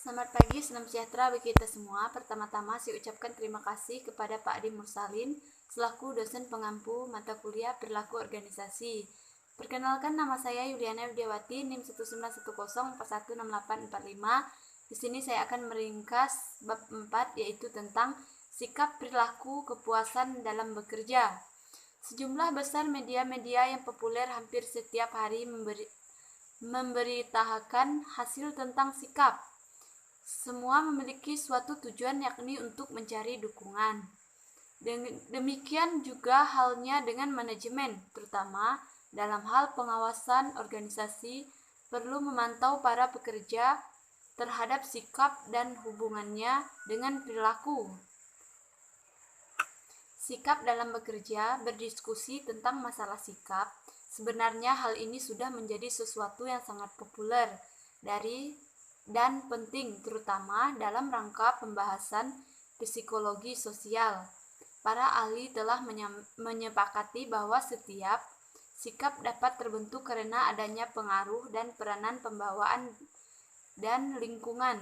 Selamat pagi, salam sejahtera bagi kita semua. Pertama-tama saya ucapkan terima kasih kepada Pak Adi Mursalin selaku dosen pengampu mata kuliah perilaku organisasi. Perkenalkan, nama saya Yuliana Widiawati, NIM 19104168845. Di sini saya akan meringkas bab 4, yaitu tentang sikap perilaku kepuasan dalam bekerja. Sejumlah besar media-media yang populer hampir setiap hari memberitakan hasil tentang sikap. Semua memiliki suatu tujuan, yakni untuk mencari dukungan. Demikian juga halnya dengan manajemen, terutama dalam hal pengawasan organisasi perlu memantau para pekerja terhadap sikap dan hubungannya dengan perilaku. Sikap dalam bekerja berdiskusi tentang masalah sikap. Sebenarnya hal ini sudah menjadi sesuatu yang sangat populer dan penting, terutama dalam rangka pembahasan psikologi sosial. Para ahli telah menyepakati bahwa setiap sikap dapat terbentuk karena adanya pengaruh dan peranan pembawaan dan lingkungan,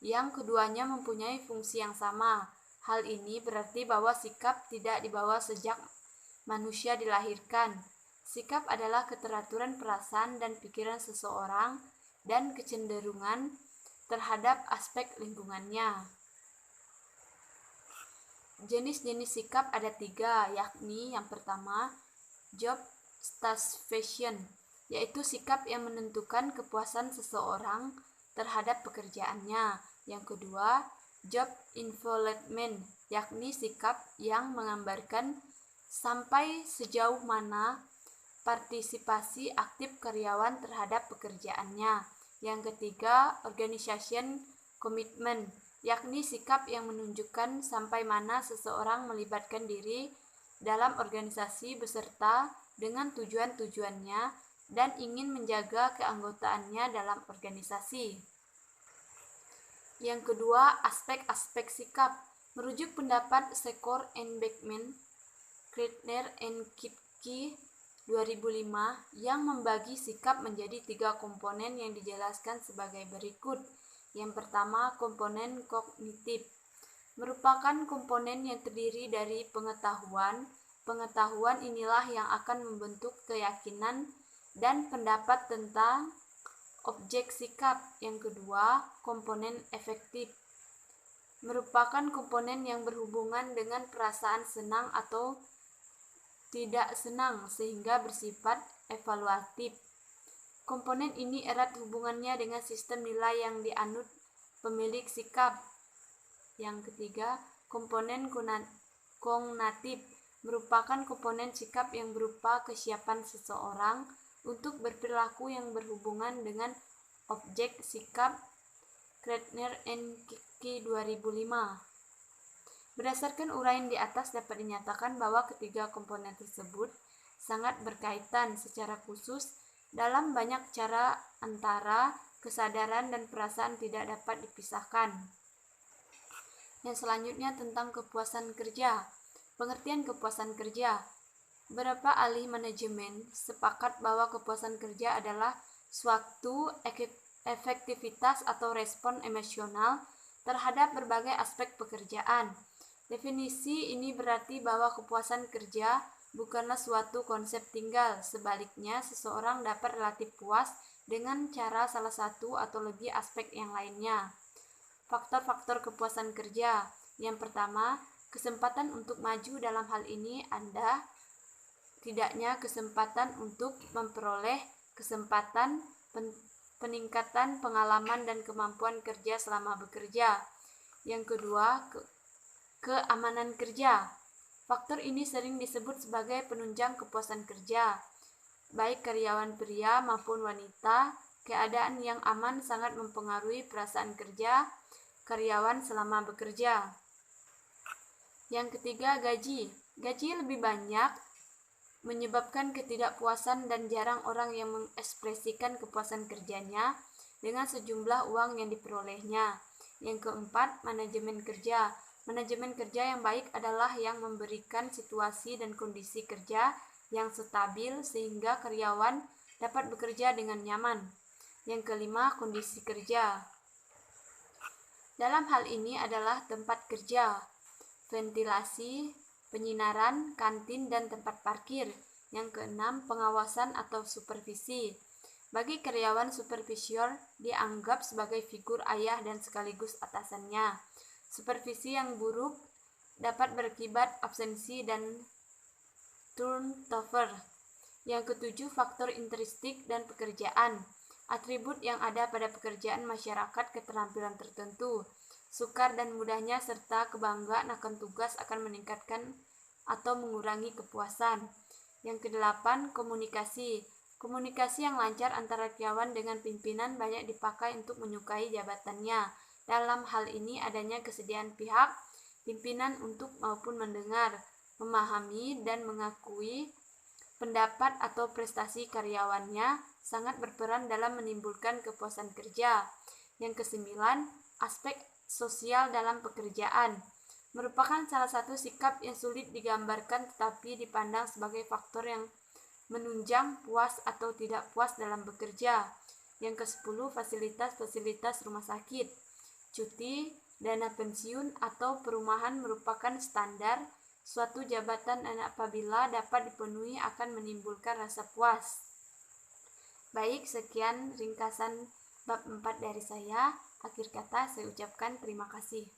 yang keduanya mempunyai fungsi yang sama. Hal ini berarti bahwa sikap tidak dibawa sejak manusia dilahirkan. Sikap adalah keteraturan perasaan dan pikiran seseorang dan kecenderungan terhadap aspek lingkungannya. Jenis-jenis sikap ada 3, yakni yang pertama, job satisfaction, yaitu sikap yang menentukan kepuasan seseorang terhadap pekerjaannya. Yang kedua, job involvement, yakni sikap yang menggambarkan sampai sejauh mana partisipasi aktif karyawan terhadap pekerjaannya. Yang ketiga, organization commitment, yakni sikap yang menunjukkan sampai mana seseorang melibatkan diri dalam organisasi beserta dengan tujuan-tujuannya dan ingin menjaga keanggotaannya dalam organisasi. Yang kedua, aspek-aspek sikap. Merujuk pendapat Secor and Beckman, Kreitner and Kipke 2005 yang membagi sikap menjadi 3 komponen yang dijelaskan sebagai berikut. Yang pertama, komponen kognitif, merupakan komponen yang terdiri dari pengetahuan. Pengetahuan inilah yang akan membentuk keyakinan dan pendapat tentang objek sikap. Yang kedua, komponen efektif, merupakan komponen yang berhubungan dengan perasaan senang atau tidak senang sehingga bersifat evaluatif. Komponen ini erat hubungannya dengan sistem nilai yang dianut pemilik sikap. Yang ketiga, komponen kognitif, merupakan komponen sikap yang berupa kesiapan seseorang untuk berperilaku yang berhubungan dengan objek sikap. Kreitner and Kipke 2005. Berdasarkan uraian di atas dapat dinyatakan bahwa ketiga komponen tersebut sangat berkaitan secara khusus dalam banyak cara antara kesadaran dan perasaan tidak dapat dipisahkan. Yang selanjutnya tentang kepuasan kerja. Pengertian kepuasan kerja. Beberapa ahli manajemen sepakat bahwa kepuasan kerja adalah suatu efektivitas atau respon emosional terhadap berbagai aspek pekerjaan. Definisi ini berarti bahwa kepuasan kerja bukanlah suatu konsep tunggal. Sebaliknya, seseorang dapat relatif puas dengan cara salah satu atau lebih aspek yang lainnya. Faktor-faktor kepuasan kerja. Yang pertama, kesempatan untuk maju. Dalam hal ini ada tidaknya kesempatan untuk memperoleh kesempatan peningkatan pengalaman dan kemampuan kerja selama bekerja. Yang kedua, keamanan kerja. Faktor ini sering disebut sebagai penunjang kepuasan kerja. Baik karyawan pria maupun wanita, keadaan yang aman sangat mempengaruhi perasaan kerja karyawan selama bekerja. Yang ketiga, gaji. Gaji lebih banyak menyebabkan ketidakpuasan dan jarang orang yang mengekspresikan kepuasan kerjanya dengan sejumlah uang yang diperolehnya. Yang keempat, manajemen kerja. Manajemen kerja yang baik adalah yang memberikan situasi dan kondisi kerja yang stabil sehingga karyawan dapat bekerja dengan nyaman. Yang kelima, kondisi kerja. Dalam hal ini adalah tempat kerja, ventilasi, penyinaran, kantin, dan tempat parkir. Yang keenam, pengawasan atau supervisi. Bagi karyawan, supervisor dianggap sebagai figur ayah dan sekaligus atasannya. Supervisi yang buruk dapat berakibat absensi dan turnover. Yang ketujuh, faktor intrinsik dan pekerjaan. Atribut yang ada pada pekerjaan masyarakat keterampilan tertentu. Sukar dan mudahnya serta kebanggaan akan tugas akan meningkatkan atau mengurangi kepuasan. Yang kedelapan, komunikasi. Komunikasi yang lancar antara karyawan dengan pimpinan banyak dipakai untuk menyukai jabatannya. Dalam hal ini adanya kesediaan pihak pimpinan untuk maupun mendengar, memahami, dan mengakui pendapat atau prestasi karyawannya sangat berperan dalam menimbulkan kepuasan kerja. Yang kesembilan, aspek sosial dalam pekerjaan merupakan salah satu sikap yang sulit digambarkan tetapi dipandang sebagai faktor yang menunjang puas atau tidak puas dalam bekerja. Yang ke-10, fasilitas-fasilitas rumah sakit, cuti, dana pensiun, atau perumahan merupakan standar suatu jabatan dan apabila dapat dipenuhi akan menimbulkan rasa puas. Baik, sekian ringkasan bab 4 dari saya. Akhir kata saya ucapkan terima kasih.